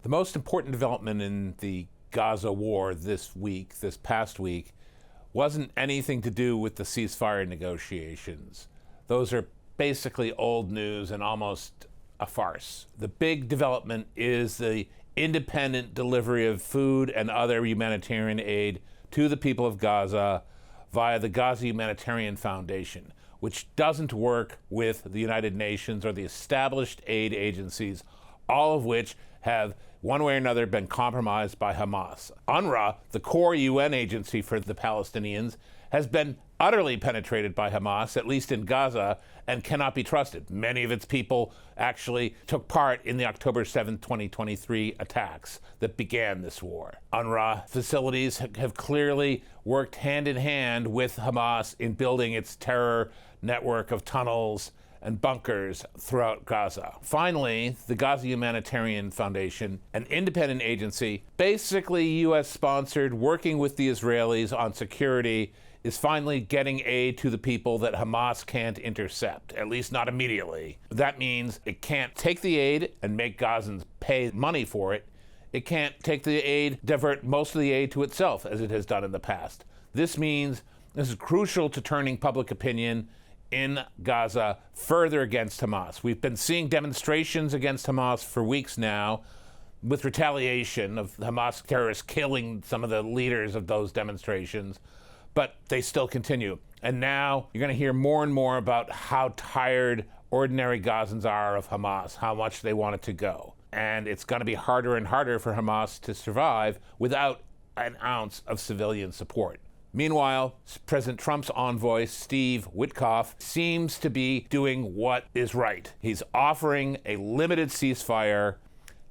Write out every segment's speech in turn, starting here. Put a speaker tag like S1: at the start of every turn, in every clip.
S1: The most important development in the Gaza war this past week, wasn't anything to do with the ceasefire negotiations. Those are basically old news and almost a farce. The big development is the independent delivery of food and other humanitarian aid to the people of Gaza via the Gaza Humanitarian Foundation, which doesn't work with the United Nations or the established aid agencies, all of which have, one way or another, been compromised by Hamas. UNRWA, the core UN agency for the Palestinians, has been utterly penetrated by Hamas, at least in Gaza, and cannot be trusted. Many of its people actually took part in the October 7th, 2023 attacks that began this war. UNRWA facilities have clearly worked hand in hand with Hamas in building its terror network of tunnels and bunkers throughout Gaza. Finally, the Gaza Humanitarian Foundation, an independent agency, basically US-sponsored, working with the Israelis on security, is finally getting aid to the people that Hamas can't intercept, at least not immediately. That means it can't take the aid and make Gazans pay money for it. It can't take the aid, divert most of the aid to itself, as it has done in the past. This means this is crucial to turning public opinion in Gaza further against Hamas. We've been seeing demonstrations against Hamas for weeks now, with retaliation of Hamas terrorists killing some of the leaders of those demonstrations, but they still continue. And now you're going to hear more and more about how tired ordinary Gazans are of Hamas, how much they want it to go. And it's going to be harder and harder for Hamas to survive without an ounce of civilian support. Meanwhile, President Trump's envoy, Steve Witkoff, seems to be doing what is right. He's offering a limited ceasefire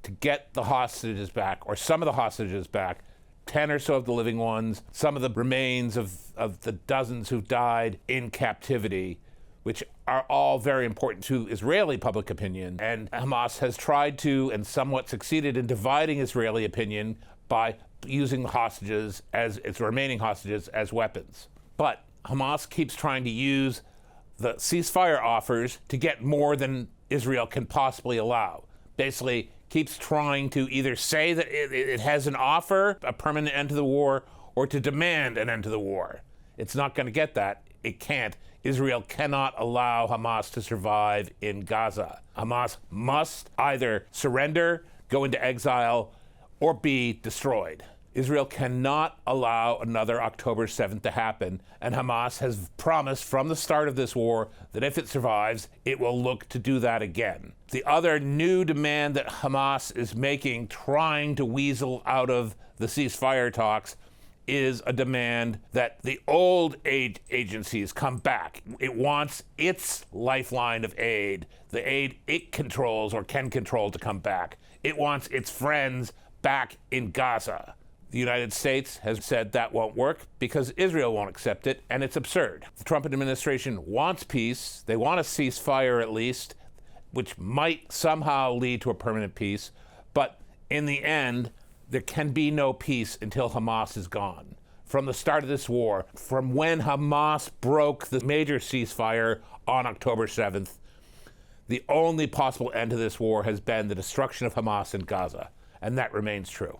S1: to get the hostages back, or some of the hostages back, 10 or so of the living ones, some of the remains of the dozens who've died in captivity, which are all very important to Israeli public opinion. And Hamas has tried to, and somewhat succeeded in, dividing Israeli opinion by using the hostages, as its remaining hostages, as weapons. But Hamas keeps trying to use the ceasefire offers to get more than Israel can possibly allow. Basically, keeps trying to either say that it has an offer, a permanent end to the war, or to demand an end to the war. It's not going to get that. It can't. Israel cannot allow Hamas to survive in Gaza. Hamas must either surrender, go into exile, or be destroyed. Israel cannot allow another October 7th to happen, and Hamas has promised from the start of this war that if it survives, it will look to do that again. The other new demand that Hamas is making, trying to weasel out of the ceasefire talks, is a demand that the old aid agencies come back. It wants its lifeline of aid, the aid it controls or can control, to come back. It wants its friends back in Gaza. The United States has said that won't work because Israel won't accept it, and it's absurd. The Trump administration wants peace. They want a ceasefire at least, which might somehow lead to a permanent peace. But in the end, there can be no peace until Hamas is gone. From the start of this war, from when Hamas broke the major ceasefire on October 7th, the only possible end to this war has been the destruction of Hamas in Gaza, and that remains true.